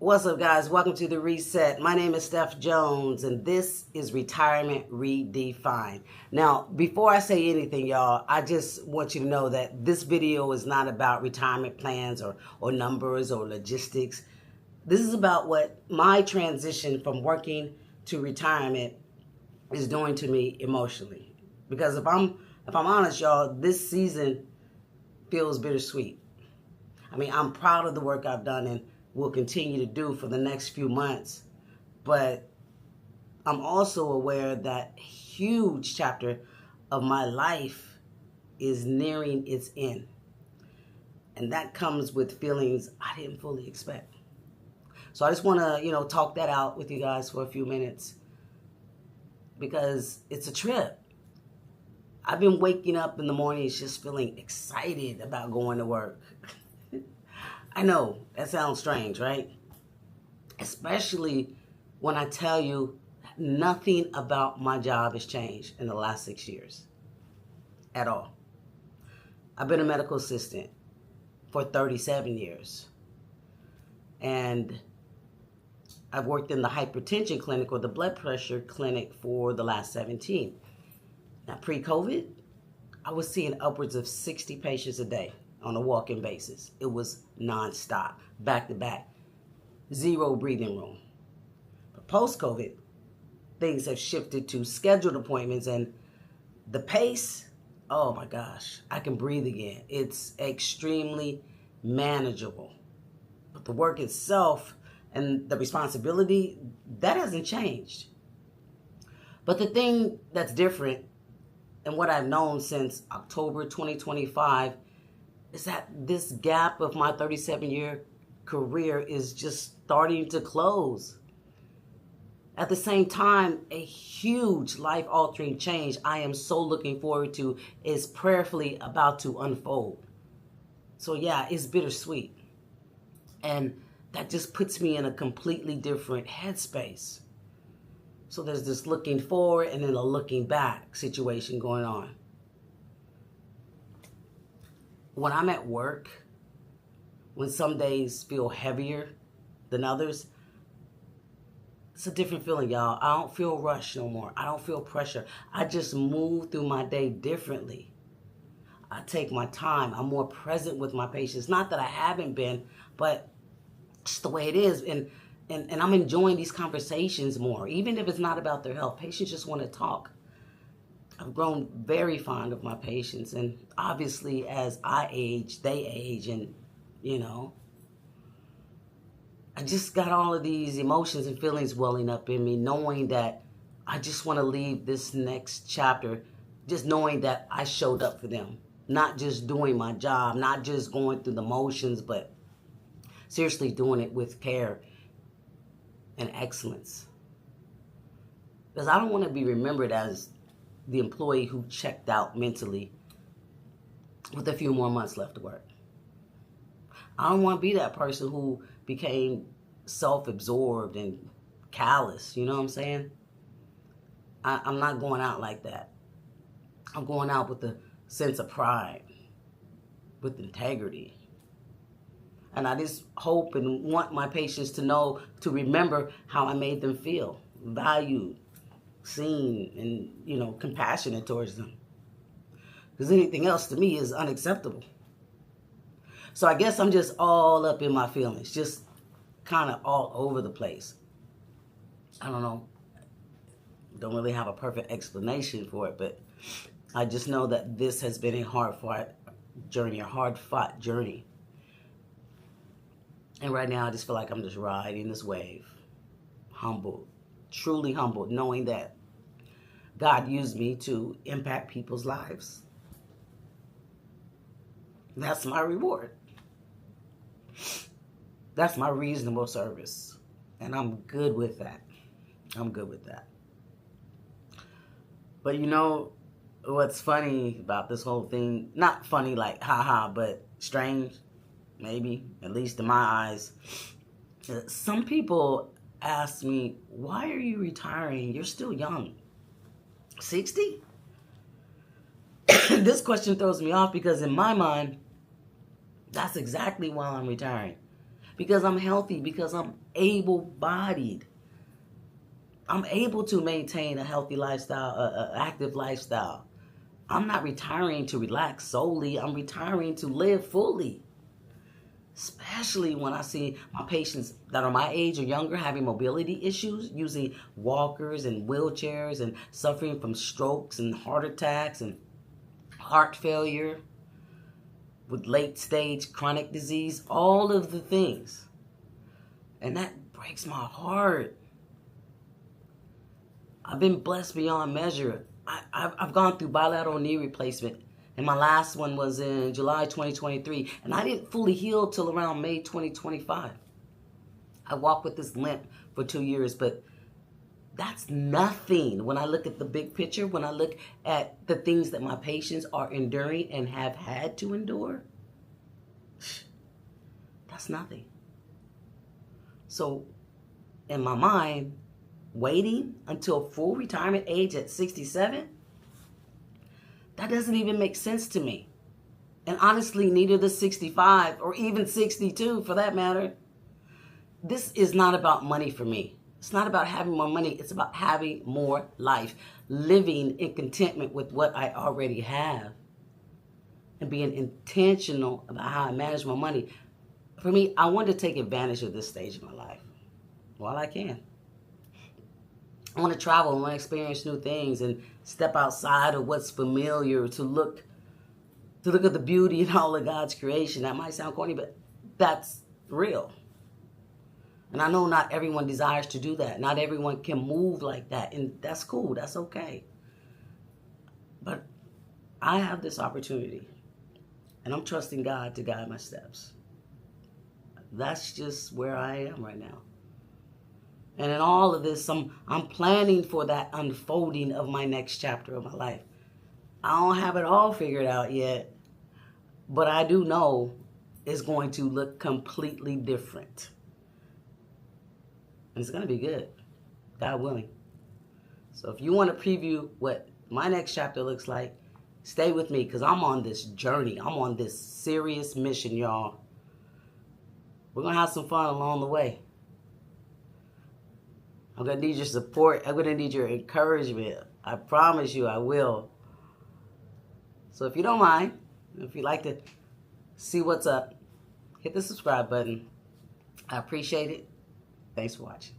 What's up, guys? Welcome to The Reset. My name is Steph Jones, and this is Retirement Redefined. Now, before I say anything, y'all, I just want you to know that this video is not about retirement plans or numbers or logistics. This is about what my transition from working to retirement is doing to me emotionally. Because if I'm honest, y'all, this season feels bittersweet. I mean, I'm proud of the work I've done and will continue to do for the next few months. But I'm also aware that a huge chapter of my life is nearing its end. And that comes with feelings I didn't fully expect. So I just want to, talk that out with you guys for a few minutes because it's a trip. I've been waking up in the mornings just feeling excited about going to work. I know, that sounds strange, right? Especially when I tell you nothing about my job has changed in the last 6 years. At all. I've been a medical assistant for 37 years. And I've worked in the hypertension clinic or the blood pressure clinic for the last 17. Now, pre-COVID, I was seeing upwards of 60 patients a day on a walk-in basis. It was nonstop, back to back, zero breathing room. But post-COVID, things have shifted to scheduled appointments, and the pace, oh my gosh, I can breathe again. It's extremely manageable. But the work itself and the responsibility, that hasn't changed. But the thing that's different, and what I've known since October 2025, is that this gap of my 37-year career is just starting to close. At the same time, a huge life-altering change I am so looking forward to is prayerfully about to unfold. So yeah, it's bittersweet. And that just puts me in a completely different headspace. So there's this looking forward and then a looking back situation going on. When I'm at work, when some days feel heavier than others, it's a different feeling, y'all. I don't feel rushed no more. I don't feel pressure. I just move through my day differently. I take my time. I'm more present with my patients. Not that I haven't been, but it's the way it is. And I'm enjoying these conversations more, even if it's not about their health. Patients just want to talk. I've grown very fond of my patients, and obviously as I age, they age, and I just got all of these emotions and feelings welling up in me, knowing that I just want to leave this next chapter, just knowing that I showed up for them, not just doing my job, not just going through the motions, but seriously doing it with care and excellence. Because I don't want to be remembered as the employee who checked out mentally with a few more months left to work. I don't want to be that person who became self-absorbed and callous, you know what I'm saying? I'm not going out like that. I'm going out with a sense of pride, with integrity. And I just hope and want my patients to know, to remember how I made them feel, valued, seen, and compassionate towards them. Because anything else to me is unacceptable. So I guess I'm just all up in my feelings, just kind of all over the place. I don't know. Don't really have a perfect explanation for it, but I just know that this has been a hard-fought journey. And right now I just feel like I'm just riding this wave, humbled, truly humbled, knowing that God used me to impact people's lives. That's my reward. That's my reasonable service. And I'm good with that. I'm good with that. But what's funny about this whole thing? Not funny like haha, but strange, maybe, at least in my eyes. Some people ask me, why are you retiring? You're still young. 60? This question throws me off because in my mind, that's exactly why I'm retiring. Because I'm healthy, because I'm able-bodied. I'm able to maintain a healthy lifestyle, an active lifestyle. I'm not retiring to relax solely. I'm retiring to live fully. Especially when I see my patients that are my age or younger having mobility issues, using walkers and wheelchairs and suffering from strokes and heart attacks and heart failure with late stage chronic disease, all of the things. And that breaks my heart. I've been blessed beyond measure. I've gone through bilateral knee replacement, and my last one was in July 2023, and I didn't fully heal till around May 2025. I walked with this limp for 2 years, but that's nothing when I look at the big picture, when I look at the things that my patients are enduring and have had to endure. That's nothing. So, in my mind, waiting until full retirement age at 67, that doesn't even make sense to me. And honestly, neither does 65 or even 62 for that matter. This is not about money for me. It's not about having more money. It's about having more life, living in contentment with what I already have, and being intentional about how I manage my money. For me, I want to take advantage of this stage of my life while I can. I want to travel, I want to experience new things and step outside of what's familiar to look at the beauty in all of God's creation. That might sound corny, but that's real. And I know not everyone desires to do that. Not everyone can move like that, and that's cool. That's okay. But I have this opportunity, and I'm trusting God to guide my steps. That's just where I am right now. And in all of this, I'm planning for that unfolding of my next chapter of my life. I don't have it all figured out yet, but I do know it's going to look completely different. And it's going to be good, God willing. So if you want to preview what my next chapter looks like, stay with me because I'm on this journey. I'm on this serious mission, y'all. We're going to have some fun along the way. I'm going to need your support. I'm going to need your encouragement. I promise you I will. So if you don't mind, if you'd like to see what's up, hit the subscribe button. I appreciate it. Thanks for watching.